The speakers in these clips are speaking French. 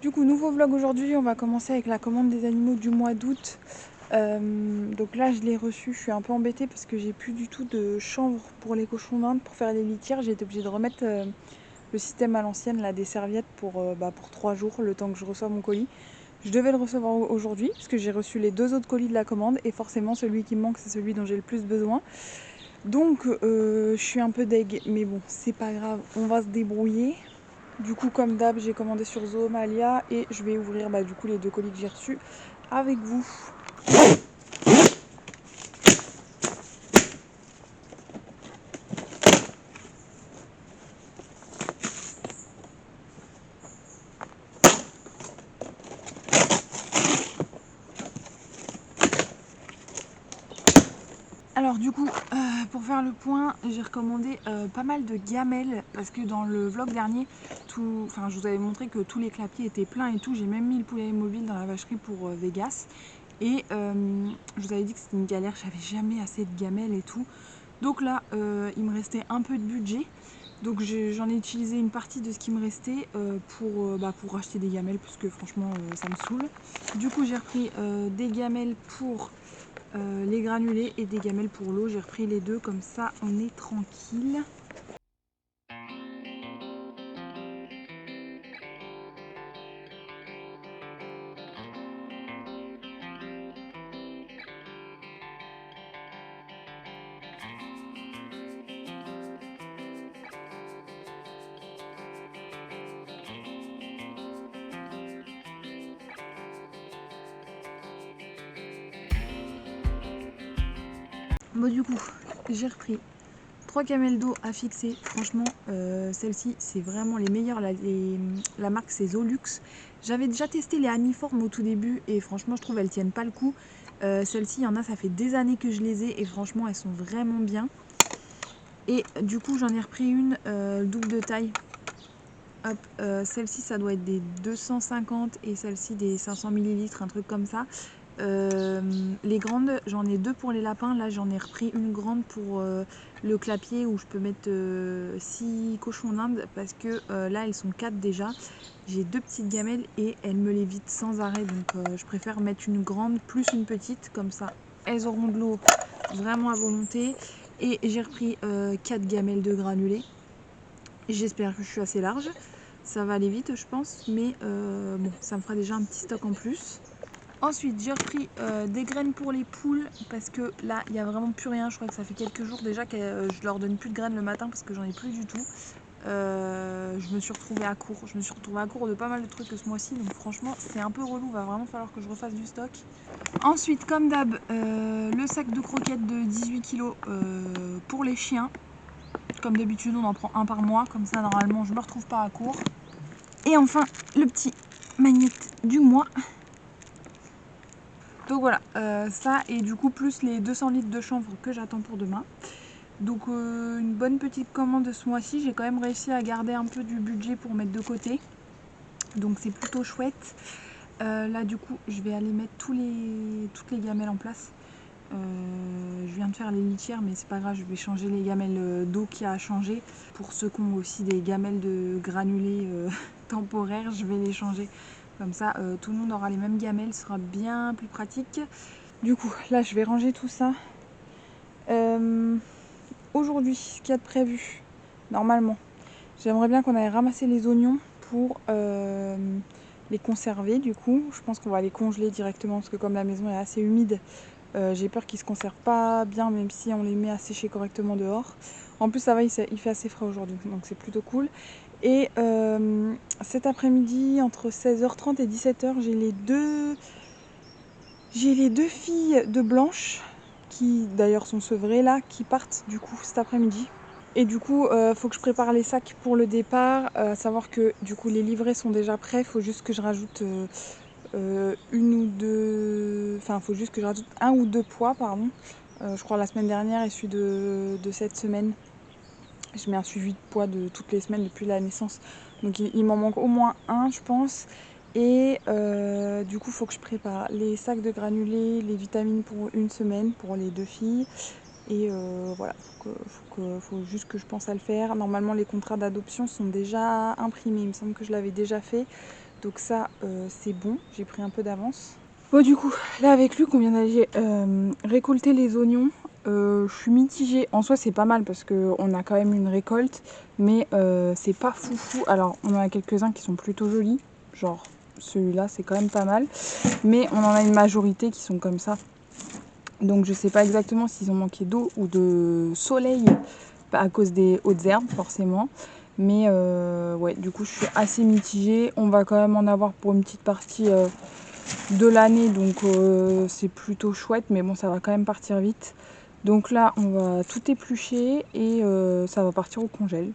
Du coup, nouveau vlog aujourd'hui, on va commencer avec la commande des animaux du mois d'août. Donc là, je l'ai reçu, je suis un peu embêtée parce que j'ai plus du tout de chanvre pour les cochons d'Inde pour faire les litières. J'ai été obligée de remettre le système à l'ancienne, là, des serviettes pour 3 jours, le temps que je reçoive mon colis. Je devais le recevoir aujourd'hui parce que j'ai reçu les 2 autres colis de la commande et forcément celui qui me manque, c'est celui dont j'ai le plus besoin. Donc je suis un peu deg, mais bon, c'est pas grave, on va se débrouiller. Du coup, comme d'hab, j'ai commandé sur Zoomalia et je vais ouvrir du coup les 2 colis que j'ai reçus avec vous. Alors du coup, pour faire le point, j'ai recommandé pas mal de gamelles parce que dans le vlog dernier, je vous avais montré que tous les clapiers étaient pleins et tout. J'ai même mis le poulet mobile dans la vacherie pour Vegas. Et je vous avais dit que c'était une galère, j'avais jamais assez de gamelles et tout. Donc là, il me restait un peu de budget. Donc j'en ai utilisé une partie de ce qui me restait pour acheter des gamelles parce que franchement ça me saoule. Du coup j'ai repris des gamelles pour les granulés et des gamelles pour l'eau. J'ai repris les deux, comme ça on est tranquille. Bon du coup, j'ai repris 3 gamelles d'eau à fixer. Franchement, celles-ci, c'est vraiment les meilleures. La marque, c'est Zolux. J'avais déjà testé les Amiformes au tout début et franchement, je trouve qu'elles tiennent pas le coup. Celles-ci, il y en a, ça fait des années que je les ai et franchement, elles sont vraiment bien. Et du coup, j'en ai repris une double de taille. Hop, celle-ci, ça doit être des 250 et celle-ci des 500 ml, un truc comme ça. Les grandes, j'en ai 2 pour les lapins. Là, j'en ai repris une grande pour le clapier où je peux mettre 6 cochons d'Inde parce que là, elles sont 4 déjà. J'ai 2 petites gamelles et elles me les vident sans arrêt. Donc, je préfère mettre une grande plus une petite. Comme ça, elles auront de l'eau vraiment à volonté. Et j'ai repris 4 gamelles de granulés. J'espère que je suis assez large. Ça va aller vite, je pense. Mais bon, ça me fera déjà un petit stock en plus. Ensuite, j'ai repris des graines pour les poules parce que là, il n'y a vraiment plus rien. Je crois que ça fait quelques jours déjà que je leur donne plus de graines le matin parce que j'en ai plus du tout. Je me suis retrouvée à court. Je me suis retrouvée à court de pas mal de trucs ce mois-ci. Donc franchement, c'est un peu relou. Va vraiment falloir que je refasse du stock. Ensuite, comme d'hab, le sac de croquettes de 18 kg pour les chiens. Comme d'habitude, on en prend un par mois. Comme ça, normalement, je me retrouve pas à court. Et enfin, le petit magnète du mois. Donc voilà, ça et du coup plus les 200 litres de chanvre que j'attends pour demain. Donc une bonne petite commande ce mois-ci. J'ai quand même réussi à garder un peu du budget pour mettre de côté. Donc c'est plutôt chouette. Là du coup je vais aller mettre toutes les gamelles en place. Je viens de faire les litières mais c'est pas grave, je vais changer les gamelles d'eau qu'il y a à changer. Pour ceux qui ont aussi des gamelles de granulés temporaires, je vais les changer. Comme ça, tout le monde aura les mêmes gamelles, ce sera bien plus pratique. Du coup, là, je vais ranger tout ça. Aujourd'hui, ce qu'il y a de prévu, normalement, j'aimerais bien qu'on aille ramasser les oignons pour les conserver. Du coup, je pense qu'on va les congeler directement parce que comme la maison est assez humide, j'ai peur qu'ils se conservent pas bien, même si on les met à sécher correctement dehors. En plus, ça va, il fait assez frais aujourd'hui, donc c'est plutôt cool. Et cet après-midi, entre 16h30 et 17h, j'ai les 2 filles de Blanche, qui d'ailleurs sont sevrées là, qui partent du coup cet après-midi. Et du coup, faut que je prépare les sacs pour le départ, à savoir que du coup les livrets sont déjà prêts, faut juste que je rajoute une ou deux... Enfin, faut juste que je rajoute 1 ou 2 poids, pardon. Je crois la semaine dernière et celui de cette semaine. Je mets un suivi de poids de toutes les semaines depuis la naissance. Donc il m'en manque au moins un, je pense. Et du coup, il faut que je prépare les sacs de granulés, les vitamines pour une semaine pour les 2 filles. Et voilà, faut juste que je pense à le faire. Normalement, les contrats d'adoption sont déjà imprimés. Il me semble que je l'avais déjà fait. Donc ça, c'est bon, j'ai pris un peu d'avance. Bon du coup, là avec Luc, on vient d'aller récolter les oignons. Je suis mitigée. En soi, c'est pas mal parce qu'on a quand même une récolte, mais c'est pas foufou. Alors, on en a quelques-uns qui sont plutôt jolis, genre celui-là, c'est quand même pas mal. Mais on en a une majorité qui sont comme ça. Donc je sais pas exactement s'ils ont manqué d'eau ou de soleil à cause des hautes herbes forcément. Mais ouais, du coup je suis assez mitigée. On va quand même en avoir pour une petite partie de l'année, donc c'est plutôt chouette. Mais bon, ça va quand même partir vite. Donc là, on va tout éplucher et ça va partir au congèle.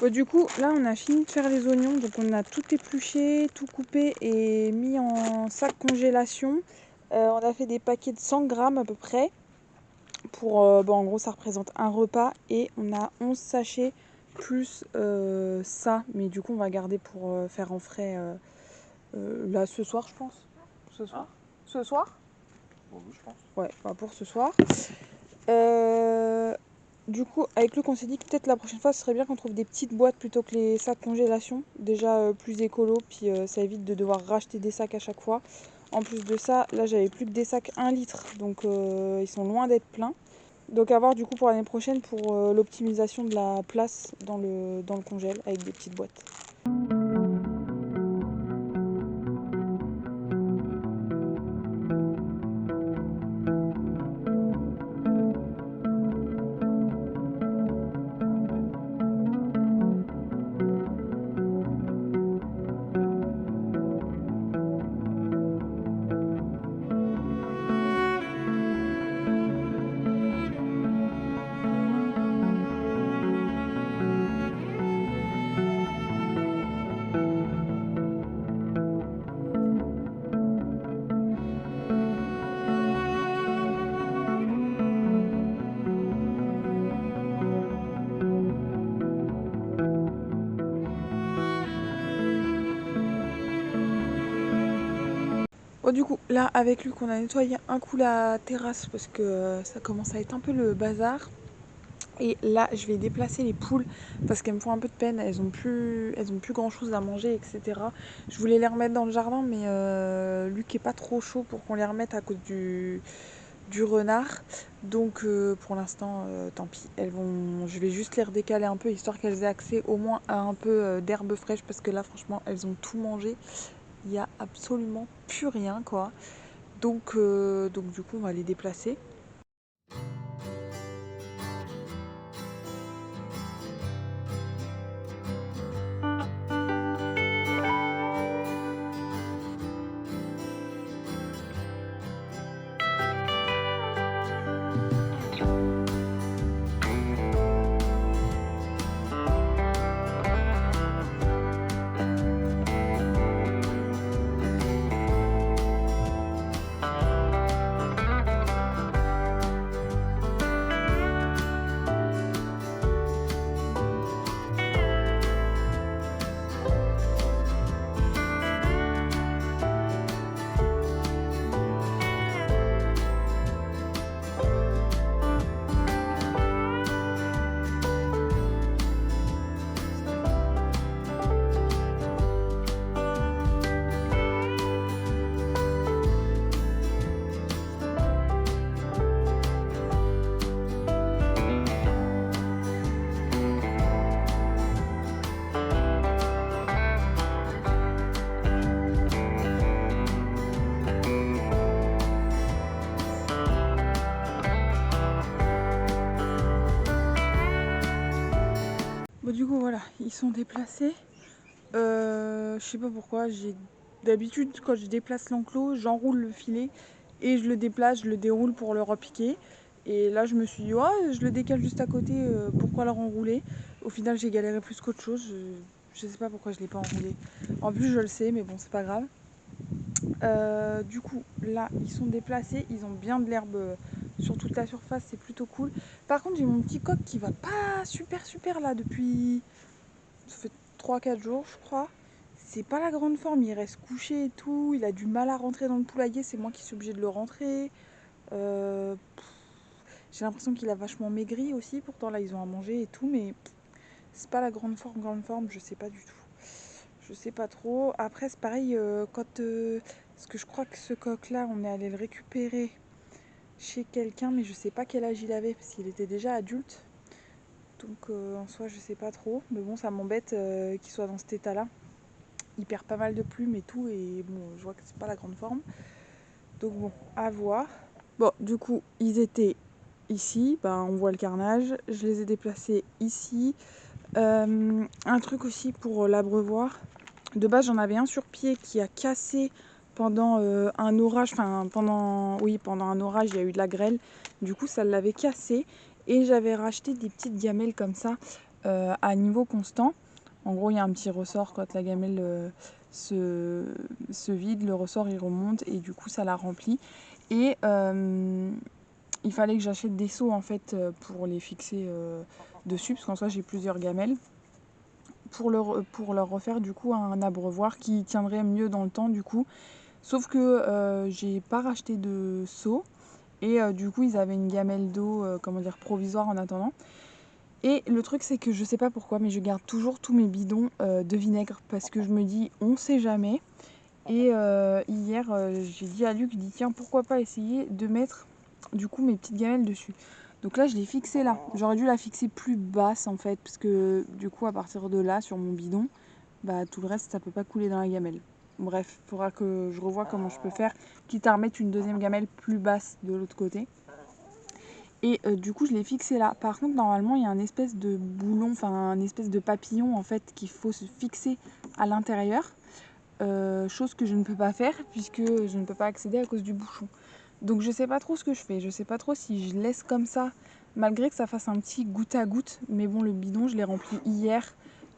Bon, du coup, là, on a fini de faire les oignons. Donc, on a tout épluché, tout coupé et mis en sac congélation. On a fait des paquets de 100 grammes à peu près. Pour, bon, en gros, ça représente un repas. Et on a 11 sachets plus ça. Mais du coup, on va garder pour faire en frais là ce soir, je pense. Ce soir. Ce soir Bon, oui, je pense. Ouais, bah pour ce soir. Du coup, avec Luc, on s'est dit que peut-être la prochaine fois, ce serait bien qu'on trouve des petites boîtes plutôt que les sacs congélation. Déjà plus écolo, puis ça évite de devoir racheter des sacs à chaque fois. En plus de ça, là, j'avais plus que des sacs 1 litre, donc ils sont loin d'être pleins. Donc à voir du coup pour l'année prochaine pour l'optimisation de la place dans le congèle avec des petites boîtes. Bon, du coup, là, avec Luc, on a nettoyé un coup la terrasse parce que ça commence à être un peu le bazar. Et là, je vais déplacer les poules parce qu'elles me font un peu de peine. Elles ont plus grand chose à manger, etc. Je voulais les remettre dans le jardin, mais Luc est pas trop chaud pour qu'on les remette à cause du renard. Donc pour l'instant, tant pis. Je vais juste les redécaler un peu histoire qu'elles aient accès au moins à un peu d'herbe fraîche parce que là, franchement, elles ont tout mangé. Il n'y a absolument plus rien, quoi. Donc du coup, on va les déplacer. Bon, du coup, voilà, ils sont déplacés. Je sais pas pourquoi, d'habitude, quand je déplace l'enclos, j'enroule le filet et je le déplace, je le déroule pour le repiquer. Et là, je me suis dit, oh, je le décale juste à côté, pourquoi le renrouler? Au final, j'ai galéré plus qu'autre chose. Je sais pas pourquoi je l'ai pas enroulé. En plus, je le sais, mais bon, c'est pas grave. Du coup, là, ils sont déplacés, ils ont bien de l'herbe sur toute la surface, c'est plutôt cool. Par contre, j'ai mon petit coq qui va pas super là depuis. Ça fait 3-4 jours, je crois. C'est pas la grande forme, il reste couché et tout. Il a du mal à rentrer dans le poulailler, c'est moi qui suis obligée de le rentrer. Euh, j'ai l'impression qu'il a vachement maigri aussi. Pourtant, là, ils ont à manger et tout, mais c'est pas la grande forme, je sais pas du tout. Je sais pas trop. Après, c'est pareil, parce que je crois que ce coq-là, on est allé le récupérer chez quelqu'un, mais je sais pas quel âge il avait, parce qu'il était déjà adulte. Donc en soi, je sais pas trop. Mais bon, ça m'embête qu'il soit dans cet état-là. Il perd pas mal de plumes et tout, et bon, je vois que c'est pas la grande forme. Donc bon, à voir. Bon, du coup, ils étaient ici, bah, on voit le carnage. Je les ai déplacés ici. Un truc aussi pour l'abreuvoir. De base, j'en avais un sur pied qui a cassé pendant un orage. Enfin, pendant un orage, il y a eu de la grêle. Du coup, ça l'avait cassé. Et j'avais racheté des petites gamelles comme ça à niveau constant. En gros, il y a un petit ressort quand la gamelle se vide, le ressort il remonte et du coup ça la remplit. Et il fallait que j'achète des seaux en fait pour les fixer dessus, parce qu'en soi j'ai plusieurs gamelles. Pour leur refaire du coup un abreuvoir qui tiendrait mieux dans le temps du coup. Sauf que j'ai pas racheté de seau et du coup ils avaient une gamelle d'eau provisoire en attendant. Et le truc c'est que je sais pas pourquoi mais je garde toujours tous mes bidons de vinaigre parce que je me dis on sait jamais. Et hier j'ai dit à Luc, je dis tiens pourquoi pas essayer de mettre du coup mes petites gamelles dessus. Donc là je l'ai fixée là. J'aurais dû la fixer plus basse en fait, parce que du coup à partir de là sur mon bidon, bah tout le reste ça peut pas couler dans la gamelle. Bref, il faudra que je revoie comment je peux faire, quitte à remettre une deuxième gamelle plus basse de l'autre côté. Et du coup je l'ai fixé là. Par contre normalement il y a un espèce de boulon, enfin un espèce de papillon en fait qu'il faut se fixer à l'intérieur. Chose que je ne peux pas faire puisque je ne peux pas accéder à cause du bouchon. Donc je sais pas trop ce que je fais. Je sais pas trop si je laisse comme ça, malgré que ça fasse un petit goutte à goutte. Mais bon, le bidon je l'ai rempli hier.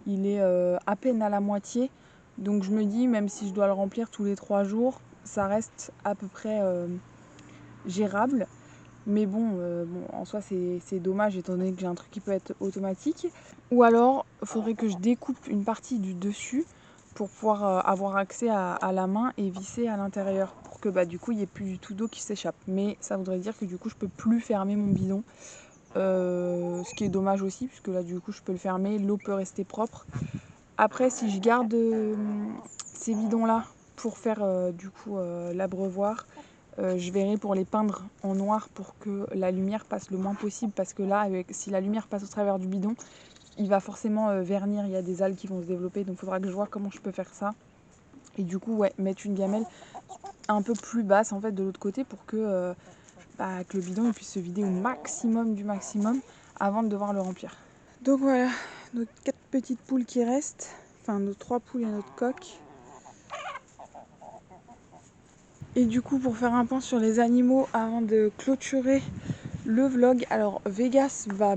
Il est à peine à la moitié. Donc je me dis, même si je dois le remplir tous les 3 jours, ça reste à peu près gérable. Mais bon, en soi c'est dommage étant donné que j'ai un truc qui peut être automatique. Ou alors, il faudrait que je découpe une partie du dessus pour pouvoir avoir accès à la main et visser à l'intérieur. Pour que bah, du coup, il n'y ait plus du tout d'eau qui s'échappe. Mais ça voudrait dire que du coup, je peux plus fermer mon bidon. Ce qui est dommage aussi, puisque là, du coup, je peux le fermer. L'eau peut rester propre. Après, si je garde ces bidons-là pour faire du coup l'abreuvoir, je verrai pour les peindre en noir pour que la lumière passe le moins possible. Parce que là, si la lumière passe au travers du bidon, il va forcément vernir, il y a des algues qui vont se développer, donc il faudra que je vois comment je peux faire ça. Et du coup, ouais, mettre une gamelle un peu plus basse en fait de l'autre côté pour que le bidon il puisse se vider au maximum du maximum avant de devoir le remplir. Donc voilà, nos 4 petites poules qui restent, enfin nos 3 poules et notre coq. Et du coup, pour faire un point sur les animaux avant de clôturer le vlog, alors Vegas va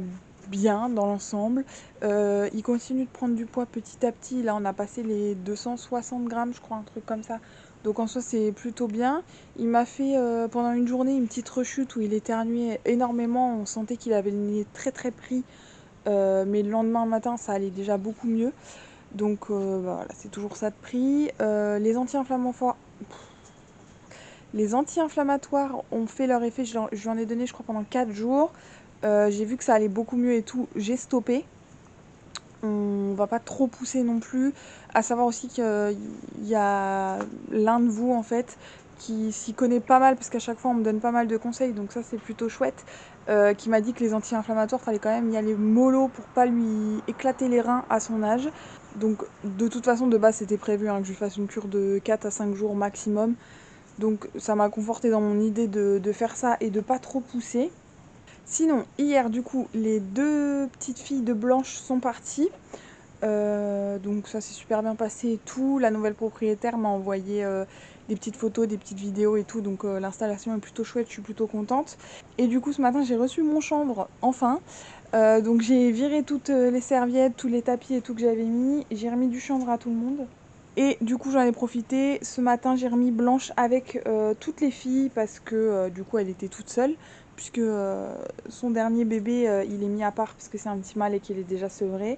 bien dans l'ensemble. Il continue de prendre du poids petit à petit. Là, on a passé les 260 grammes, je crois, un truc comme ça. Donc en soi, c'est plutôt bien. Il m'a fait pendant une journée une petite rechute où il éternuait énormément. On sentait qu'il avait le nez très très pris. Mais le lendemain matin, ça allait déjà beaucoup mieux. Donc voilà, c'est toujours ça de prix. Les anti-inflammatoires ont fait leur effet. Je lui en ai donné, je crois, pendant 4 jours. J'ai vu que ça allait beaucoup mieux et tout. J'ai stoppé. On va pas trop pousser non plus. À savoir aussi qu'il y a l'un de vous, en fait, qui s'y connaît pas mal, parce qu'à chaque fois, on me donne pas mal de conseils. Donc ça, c'est plutôt chouette. Qui m'a dit que les anti-inflammatoires, fallait quand même y aller mollo pour pas lui éclater les reins à son âge. Donc de toute façon, de base, c'était prévu que je lui fasse une cure de 4 à 5 jours maximum. Donc ça m'a conforté dans mon idée de faire ça et de pas trop pousser. Sinon, hier, du coup, les 2 petites filles de Blanche sont parties. Donc ça s'est super bien passé et tout. La nouvelle propriétaire m'a envoyé des petites photos, des petites vidéos et tout. Donc l'installation est plutôt chouette, je suis plutôt contente. Et du coup, ce matin, j'ai reçu mon chambre, enfin. Donc j'ai viré toutes les serviettes, tous les tapis et tout que j'avais mis. J'ai remis du chanvre à tout le monde. Et du coup, j'en ai profité. Ce matin, j'ai remis Blanche avec toutes les filles parce que du coup, elle était toute seule. Puisque son dernier bébé, il est mis à part parce que c'est un petit mâle et qu'il est déjà sevré.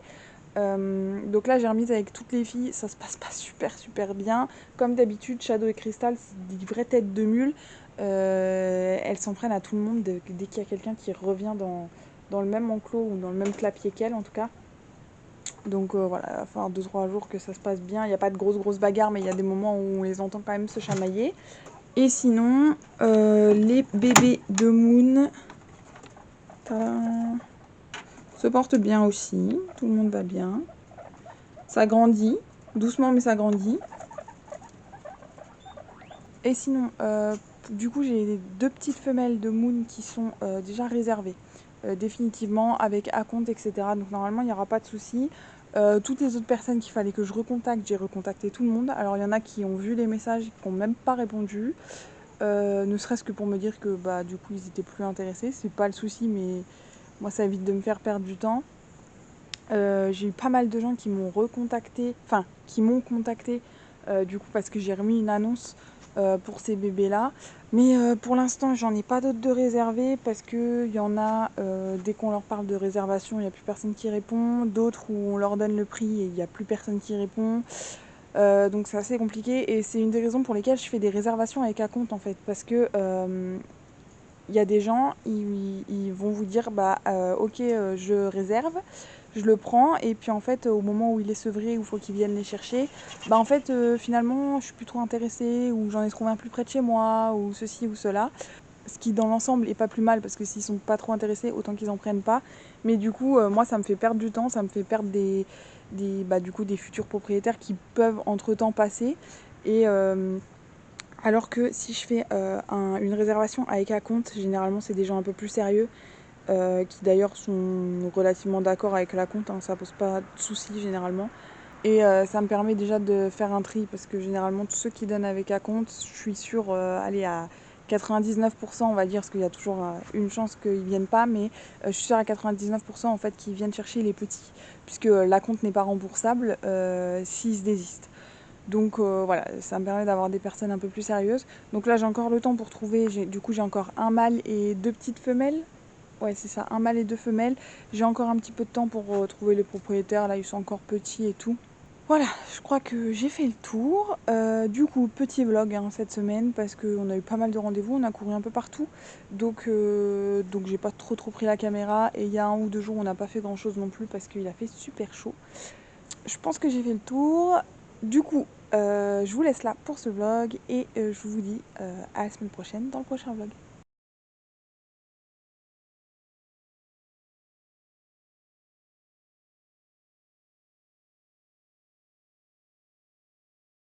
Donc là, j'ai remis avec toutes les filles. Ça se passe pas super bien. Comme d'habitude, Shadow et Crystal, c'est des vraies têtes de mule. Elles s'en prennent à tout le monde dès qu'il y a quelqu'un qui revient dans le même enclos ou dans le même clapier qu'elle, en tout cas. Donc voilà, enfin 2-3 jours que ça se passe bien. Il n'y a pas de grosses bagarres, mais il y a des moments où on les entend quand même se chamailler. Et sinon, les bébés de Moon se portent bien aussi. Tout le monde va bien. Ça grandit, doucement mais ça grandit. Et sinon, du coup, j'ai 2 petites femelles de Moon qui sont déjà réservées. Définitivement, avec acompte, etc. Donc normalement, il n'y aura pas de souci. Toutes les autres personnes qu'il fallait que je recontacte, j'ai recontacté tout le monde. Alors il y en a qui ont vu les messages et qui n'ont même pas répondu. Ne serait-ce que pour me dire que bah, du coup, ils étaient plus intéressés. C'est pas le souci, mais moi, ça évite de me faire perdre du temps. J'ai eu pas mal de gens qui m'ont recontacté, enfin qui m'ont contacté du coup parce que j'ai remis une annonce pour ces bébés là, mais pour l'instant j'en ai pas d'autres de réservés parce qu'il y en a dès qu'on leur parle de réservation il n'y a plus personne qui répond, d'autres où on leur donne le prix et il n'y a plus personne qui répond, donc c'est assez compliqué et c'est une des raisons pour lesquelles je fais des réservations avec acompte en fait, parce que il y a des gens, ils vont vous dire bah ok je réserve, je le prends et puis en fait au moment où il est sevré, où il faut qu'ils viennent les chercher, bah en fait finalement je suis plus trop intéressée ou j'en ai trouvé un plus près de chez moi ou ceci ou cela. ce qui dans l'ensemble est pas plus mal, parce que s'ils sont pas trop intéressés, autant qu'ils en prennent pas. Mais du coup, moi ça me fait perdre du temps, ça me fait perdre du coup, des futurs propriétaires qui peuvent entre-temps passer. Et alors que si je fais une réservation avec acompte, généralement c'est des gens un peu plus sérieux, qui d'ailleurs sont relativement d'accord avec l'acompte, hein, ça pose pas de soucis généralement. Et ça me permet déjà de faire un tri, parce que généralement tous ceux qui donnent avec acompte, je suis sûre, allez, à 99% on va dire, parce qu'il y a toujours une chance qu'ils viennent pas, mais je suis sûre à 99% en fait qu'ils viennent chercher les petits, puisque l'acompte n'est pas remboursable s'ils se désistent. Donc voilà, ça me permet d'avoir des personnes un peu plus sérieuses. Donc là j'ai encore le temps pour trouver, du coup j'ai encore un mâle et 2 petites femelles. Ouais c'est ça, un mâle et 2 femelles. J'ai encore un petit peu de temps pour trouver les propriétaires, là ils sont encore petits et tout. Voilà, je crois que j'ai fait le tour. Du coup, petit vlog hein, cette semaine, parce qu'on a eu pas mal de rendez-vous, on a couru un peu partout. Donc j'ai pas trop pris la caméra. Et il y a 1 ou 2 jours, on n'a pas fait grand chose non plus, parce qu'il a fait super chaud. Je pense que j'ai fait le tour. Du coup, je vous laisse là pour ce vlog. Et je vous dis à la semaine prochaine dans le prochain vlog.